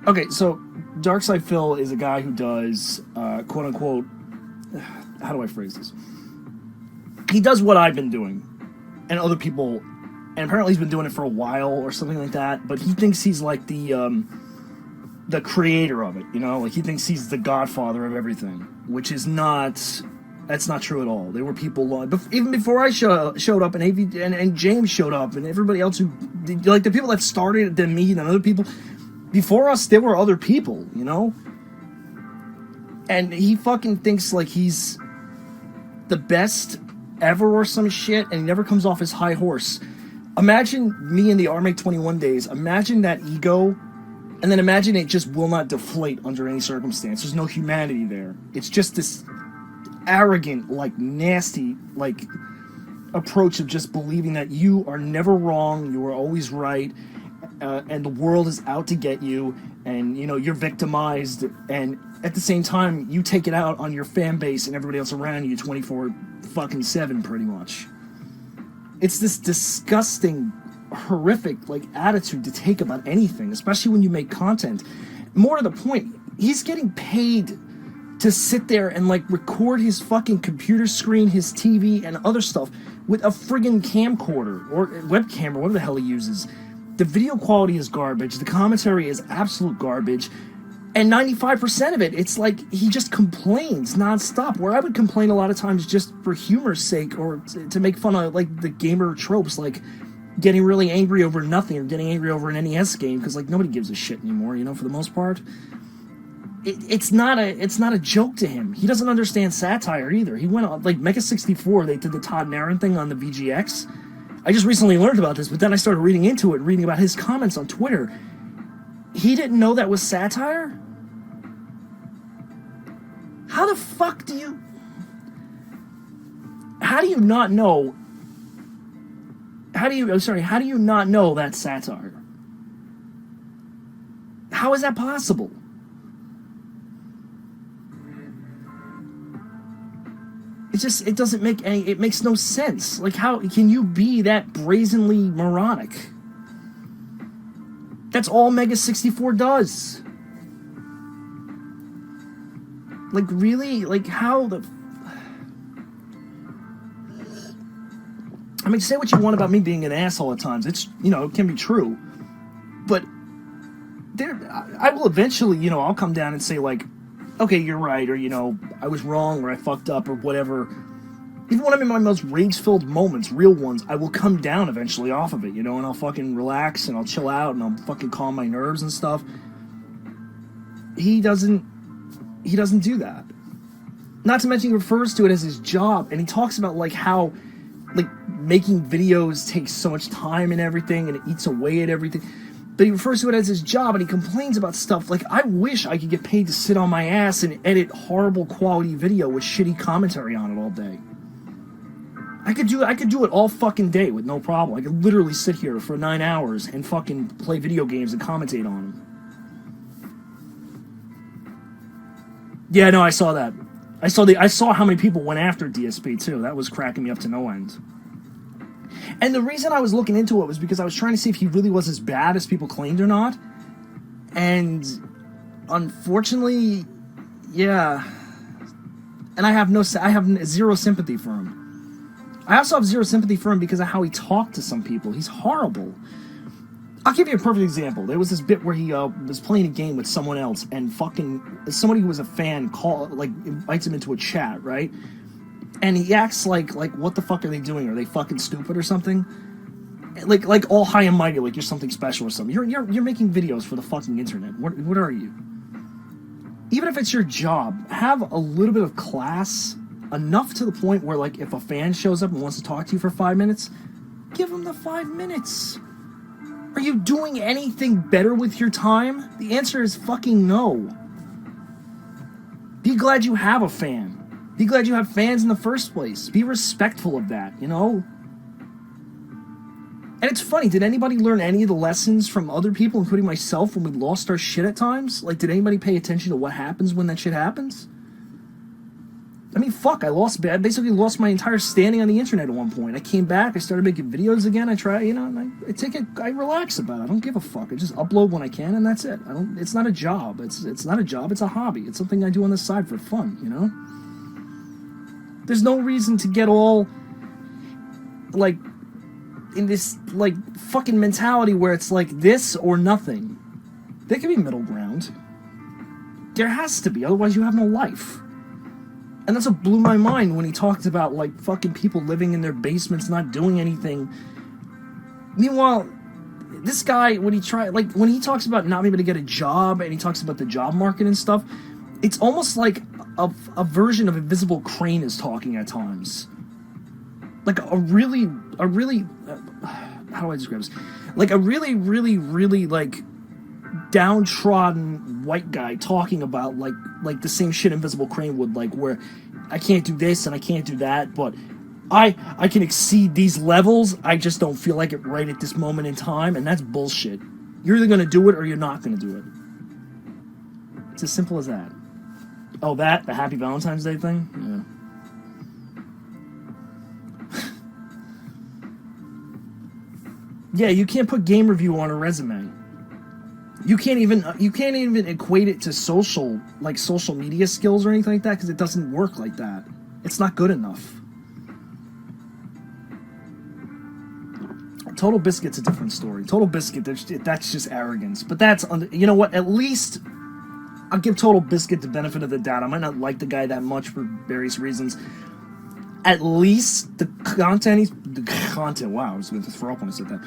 Okay, so Darkside Phil is a guy who does, quote unquote, how do I phrase this? He does what I've been doing, and other people, and apparently he's been doing it for a while or something like that. But he thinks he's like the creator of it, you know, like he thinks he's the godfather of everything, which is not. That's not true at all. There were people even before I showed up, and and James showed up, and everybody else who, like the people that started, then me and other people. Before us, there were other people, you know? And he fucking thinks like he's the best ever or some shit, and he never comes off his high horse. Imagine me in the Armake21 days. Imagine that ego, and then imagine it just will not deflate under any circumstance. There's no humanity there. It's just this arrogant, like, nasty, like, approach of just believing that you are never wrong, you are always right, and the world is out to get you, and, you know, you're victimized, and at the same time, you take it out on your fan base and everybody else around you 24-7, pretty much. It's this disgusting, horrific, like, attitude to take about anything, especially when you make content. More to the point, he's getting paid to sit there and, like, record his fucking computer screen, his TV, and other stuff with a friggin' camcorder, or webcam, or whatever the hell he uses. The video quality is garbage, the commentary is absolute garbage, and 95% of it, it's like he just complains nonstop, where I would complain a lot of times just for humor's sake, or to make fun of, like, the gamer tropes, like getting really angry over nothing, or getting angry over an NES game, because, like, nobody gives a shit anymore, you know, for the most part. It's not a joke to him. He doesn't understand satire either. He went on, like, Mecha64, they did the Todd Naron thing on the VGX. I just recently learned about this, but then I started reading into it, reading about his comments on Twitter. He didn't know that was satire? How the fuck do you... How do you not know... How do you not know that's satire? How is that possible? It doesn't make any, it makes no sense. Like, how can you be that brazenly moronic? That's all Mega64 does. Like, really? Like, how the... I mean, say what you want about me being an asshole at times. It's, you know, it can be true. But I will eventually, you know, I'll come down and say, like, okay, you're right, or, you know, I was wrong, or I fucked up, or whatever. Even when I'm in my most rage-filled moments, real ones, I will come down eventually off of it, you know, and I'll fucking relax, and I'll chill out, and I'll fucking calm my nerves and stuff. He doesn't do that. Not to mention he refers to it as his job, and he talks about, like, how, like, making videos takes so much time and everything, and it eats away at everything. But he refers to it as his job, and he complains about stuff. Like, I wish I could get paid to sit on my ass and edit horrible quality video with shitty commentary on it all day. I could do it all fucking day with no problem. I could literally sit here for 9 hours and fucking play video games and commentate on them. Yeah, no, I saw that. I saw how many people went after DSP too. That was cracking me up to no end. And the reason I was looking into it was because I was trying to see if he really was as bad as people claimed or not. And unfortunately, yeah. And I have zero sympathy for him. I also have zero sympathy for him because of how he talked to some people. He's horrible. I'll give you a perfect example. There was this bit where he was playing a game with someone else, and fucking somebody who was a fan invites him into a chat, right? And he acts like what the fuck are they doing? Are they fucking stupid or something? Like all high and mighty, like you're something special or something. You're making videos for the fucking internet. What are you? Even if it's your job, have a little bit of class, enough to the point where, like, if a fan shows up and wants to talk to you for 5 minutes, give them the 5 minutes. Are you doing anything better with your time? The answer is fucking no. Be glad you have a fan. Be glad you have fans in the first place. Be respectful of that, you know? And it's funny, did anybody learn any of the lessons from other people, including myself, when we lost our shit at times? Like, did anybody pay attention to what happens when that shit happens? I mean, fuck, I basically lost my entire standing on the internet at one point. I came back, I started making videos again, I try, you know, and I relax about it. I don't give a fuck. I just upload when I can, and that's it. It's not a job. It's not a job, it's a hobby. It's something I do on the side for fun, you know? There's no reason to get all, like, in this, like, fucking mentality where it's like this or nothing. There can be middle ground. There has to be, otherwise you have no life. And that's what blew my mind when he talked about, like, fucking people living in their basements, not doing anything. Meanwhile, this guy, when he talks about not being able to get a job, and he talks about the job market and stuff, it's almost like a version of Invisible Crane is talking at times. Like a really, how do I describe this? Like a really, like, downtrodden white guy talking about like the same shit Invisible Crane would, like, where I can't do this and I can't do that, but I can exceed these levels, I just don't feel like it right at this moment in time, and that's bullshit. You're either gonna do it or you're not gonna do it. It's as simple as that. Oh, the Happy Valentine's Day thing? Yeah. Yeah, you can't put game review on a resume. You can't even equate it to social media skills or anything like that, because it doesn't work like that. It's not good enough. Total Biscuit's a different story. Total Biscuit, that's just arrogance. But that's, you know what, at least I'll give Total Biscuit the benefit of the doubt. I might not like the guy that much for various reasons. At least the content, wow, I was going to throw up when I said that.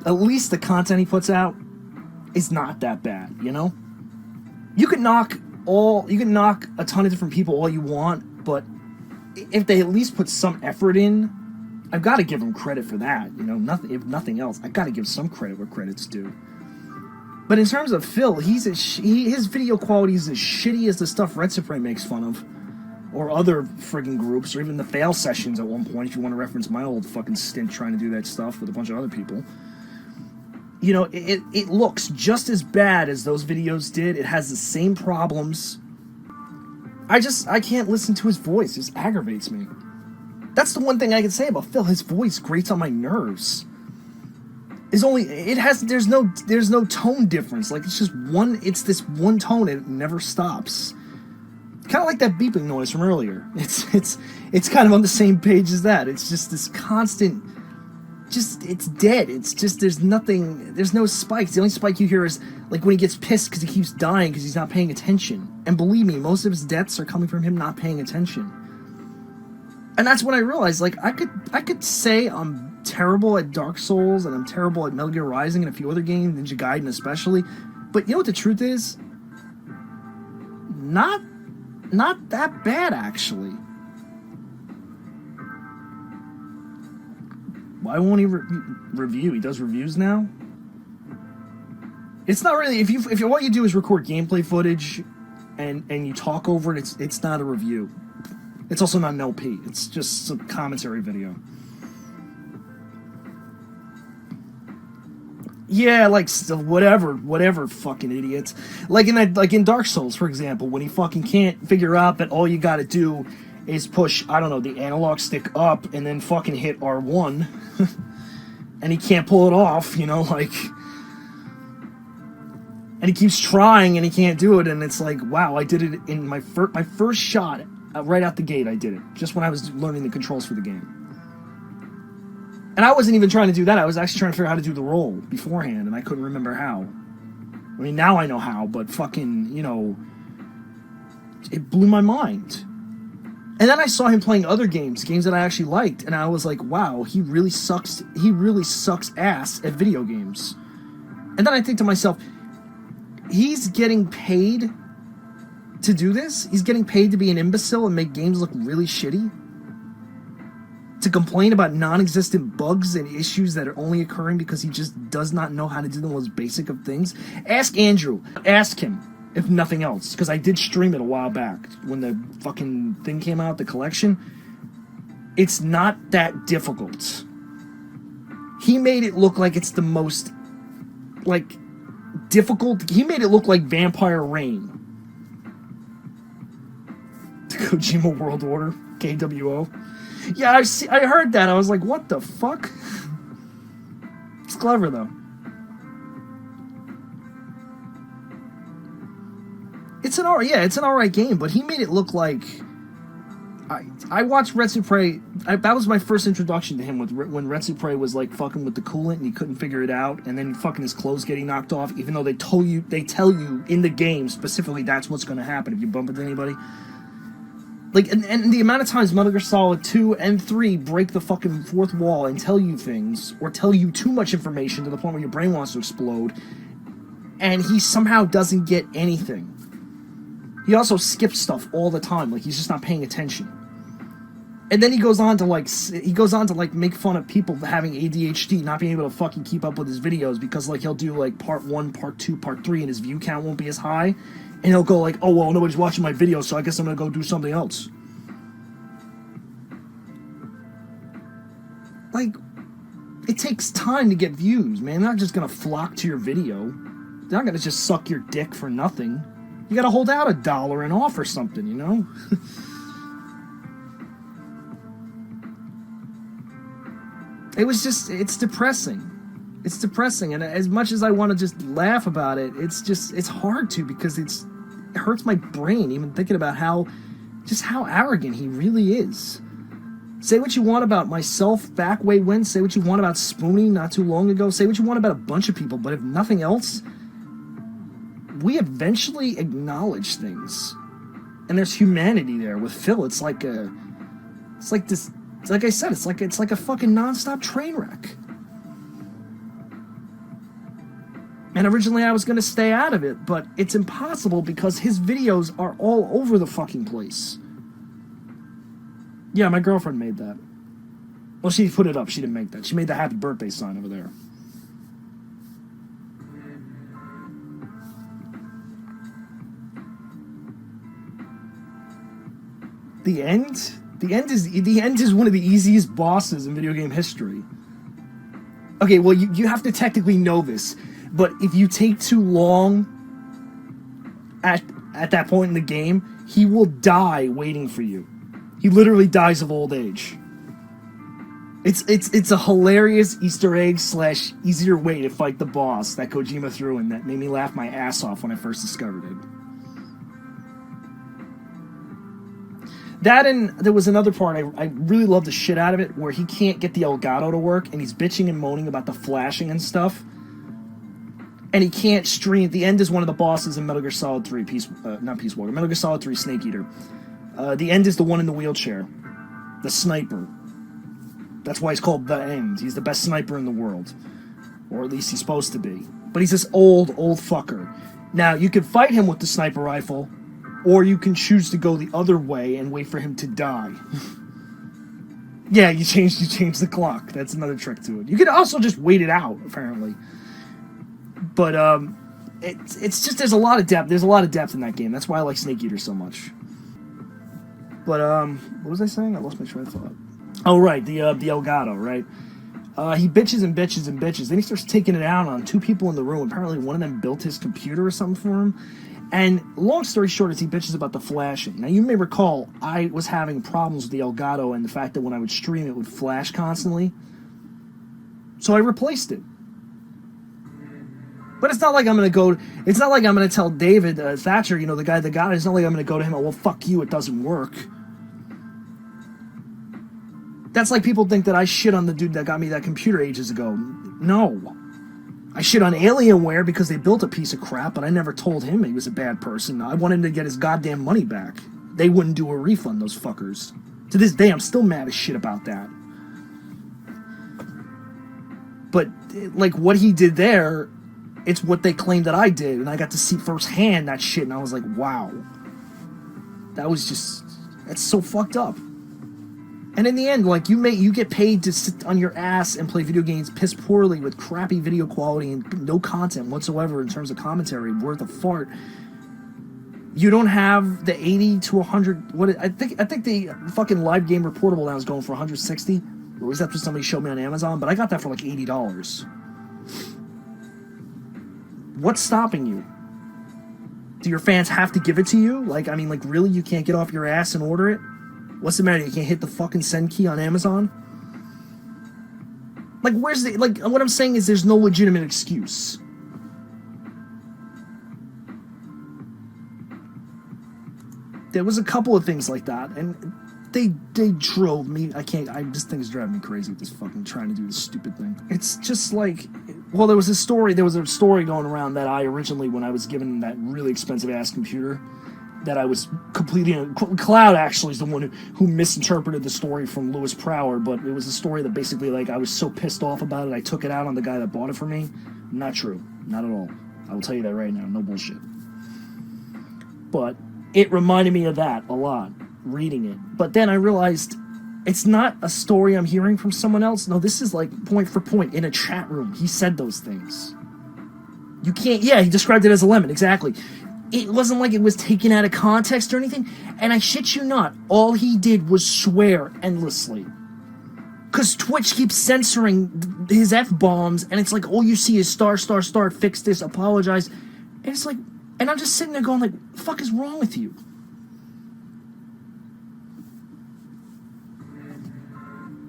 At least the content he puts out is not that bad, you know? You can knock a ton of different people all you want, but if they at least put some effort in, I've got to give them credit for that, you know? If nothing else, I've got to give some credit where credit's due. But in terms of Phil, his video quality is as shitty as the stuff Red Supreme makes fun of, or other friggin' groups, or even the fail sessions at one point, if you want to reference my old fucking stint trying to do that stuff with a bunch of other people. You know, it looks just as bad as those videos did. It has the same problems. I can't listen to his voice. It just aggravates me. That's the one thing I can say about Phil. His voice grates on my nerves. There's no tone difference. Like, it's this one tone and it never stops. Kind of like that beeping noise from earlier. It's kind of on the same page as that. It's just this constant, it's dead. It's just, there's no spikes. The only spike you hear is like when he gets pissed because he keeps dying because he's not paying attention. And believe me, most of his deaths are coming from him not paying attention. And that's when I realized, like, I could say I'm terrible at Dark Souls and I'm terrible at Metal Gear Rising and a few other games, Ninja Gaiden especially. But you know what the truth is? Not that bad, actually. Why won't he review? He does reviews now? It's not really, if what you do is record gameplay footage and you talk over it, it's not a review. It's also not an LP. It's just a commentary video. Yeah, like, whatever, fucking idiots. Like in Dark Souls, for example, when he fucking can't figure out that all you gotta do is push, I don't know, the analog stick up and then fucking hit R1, and he can't pull it off, you know, like, and he keeps trying and he can't do it, and it's like, wow, I did it in my first shot, right out the gate, I did it, just when I was learning the controls for the game. And I wasn't even trying to do that. I was actually trying to figure out how to do the roll beforehand, and I couldn't remember how. I mean, now I know how, but fucking, you know, it blew my mind. And then I saw him playing other games that I actually liked, and I was like, wow, he really sucks ass at video games. And then I think to myself, he's getting paid to do this? He's getting paid to be an imbecile and make games look really shitty? To complain about non-existent bugs and issues that are only occurring because he just does not know how to do the most basic of things? Ask Andrew. Ask him, if nothing else. Because I did stream it a while back when the fucking thing came out, the collection. It's not that difficult. He made it look like it's the most, like, difficult. He made it look like Vampire Rain. Kojima World Order, KWO. Yeah, I heard that. I was like, what the fuck? It's clever, though. It's an alright game, but he made it look like... I watched Retsupre. That was my first introduction to him when Retsupre was like fucking with the coolant and he couldn't figure it out, and then fucking his clothes getting knocked off, even though they tell you in the game specifically that's what's going to happen if you bump into anybody. Like, and the amount of times Metal Gear Solid 2 and 3 break the fucking fourth wall and tell you things, or tell you too much information to the point where your brain wants to explode, and he somehow doesn't get anything. He also skips stuff all the time, like he's just not paying attention. And then he goes on to make fun of people having ADHD, not being able to fucking keep up with his videos, because like he'll do like part 1, part 2, part 3, and his view count won't be as high, and he'll go like, oh well, nobody's watching my video, so I guess I'm gonna go do something else. Like, it takes time to get views, man. They're not just gonna flock to your video. They're not gonna just suck your dick for nothing. You gotta hold out $1 and off or something, you know? It's depressing. It's depressing, and as much as I want to just laugh about it, it's hard to, because it hurts my brain even thinking about how arrogant he really is. Say what you want about myself back way when, say what you want about Spoonie not too long ago, say what you want about a bunch of people, but if nothing else, we eventually acknowledge things. And there's humanity there. With Phil, it's like I said, it's like a fucking non-stop train wreck. And originally I was going to stay out of it, but it's impossible because his videos are all over the fucking place. Yeah, my girlfriend made that. Well, she put it up. She didn't make that. She made the happy birthday sign over there. The end? The end is one of the easiest bosses in video game history. Okay, well, you have to technically know this, but if you take too long at that point in the game, he will die waiting for you. He literally dies of old age. It's a hilarious Easter egg / easier way to fight the boss that Kojima threw in that made me laugh my ass off when I first discovered it. That, and there was another part, I really loved the shit out of it, where he can't get the Elgato to work, and he's bitching and moaning about the flashing and stuff. And he can't stream. The end is one of the bosses in Metal Gear Solid 3, not Peace Walker, Metal Gear Solid 3 Snake Eater. The end is the one in the wheelchair. The sniper. That's why he's called The End. He's the best sniper in the world. Or at least he's supposed to be. But he's this old fucker. Now, you can fight him with the sniper rifle, or you can choose to go the other way and wait for him to die. Yeah, you change the clock. That's another trick to it. You can also just wait it out, apparently. But it's just there's a lot of depth. There's a lot of depth in that game. That's why I like Snake Eater so much. But what was I saying? I lost my train of thought. Oh right, the Elgato, right? He bitches and bitches and bitches. Then he starts taking it out on 2 people in the room. Apparently one of them built his computer or something for him. And long story short is he bitches about the flashing. Now, you may recall I was having problems with the Elgato and the fact that when I would stream, it would flash constantly. So I replaced it. But it's not like I'm going to tell David Thatcher, the guy that got it, it's not like I'm going to go to him, oh, well, fuck you, it doesn't work. That's like people think that I shit on the dude that got me that computer ages ago. No. I shit on Alienware because they built a piece of crap, but I never told him he was a bad person. I wanted him to get his goddamn money back. They wouldn't do a refund, those fuckers. To this day, I'm still mad as shit about that. But, like, what he did there, it's what they claimed that I did, and I got to see firsthand that shit, and I was like, wow. That's so fucked up. And in the end, like, you get paid to sit on your ass and play video games piss poorly with crappy video quality and no content whatsoever in terms of commentary worth a fart. You don't have the 80 to 100. I think the fucking live game reportable now is going for 160. Or was that what somebody showed me on Amazon? But I got that for like $80. What's stopping you? Do your fans have to give it to you? Like, I mean, like, really? You can't get off your ass and order it? What's the matter? You can't hit the fucking send key on Amazon? Like, where's the... Like, what I'm saying is there's no legitimate excuse. There was a couple of things like that, and they drove me... I just think it's driving me crazy with this fucking trying to do this stupid thing. It's just like... Well, there was a story going around that I originally, when I was given that really expensive-ass computer, that I was completely... Cloud, actually, is the one who misinterpreted the story from Lewis Prower, but it was a story that basically, like, I was so pissed off about it, I took it out on the guy that bought it for me. Not true. Not at all. I will tell you that right now. No bullshit. But it reminded me of that a lot, reading it. But then I realized... It's not a story I'm hearing from someone else. No, this is like point for point in a chat room. He said those things. You can't... Yeah, he described it as a lemon. Exactly. It wasn't like it was taken out of context or anything. And I shit you not, all he did was swear endlessly. Because Twitch keeps censoring his F-bombs. And it's like, all you see is star, fix this, apologize. And it's like... And I'm just sitting there going like, what the fuck is wrong with you?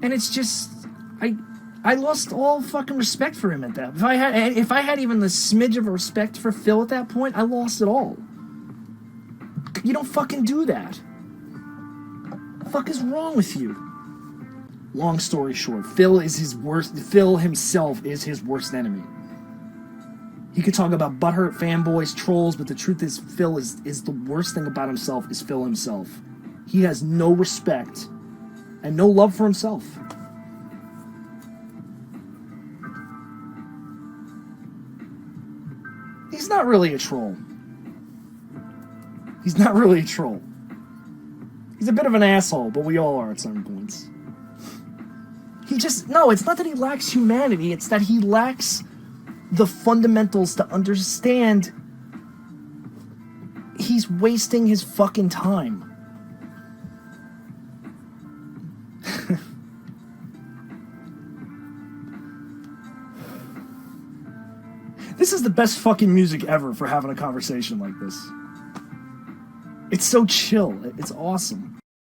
And it's just, I lost all fucking respect for him at that. If I had even the smidge of respect for Phil at that point, I lost it all. You don't fucking do that. What the fuck is wrong with you? Long story short, Phil himself is his worst enemy. He could talk about butthurt fanboys, trolls, but the truth is Phil is the worst thing about himself is Phil himself. He has no respect and no love for himself. He's not really a troll. He's not really a troll. He's a bit of an asshole, but we all are at certain points. No, it's not that he lacks humanity, it's that he lacks the fundamentals to understand he's wasting his fucking time. This is the best fucking music ever for having a conversation like this. It's so chill. It's awesome.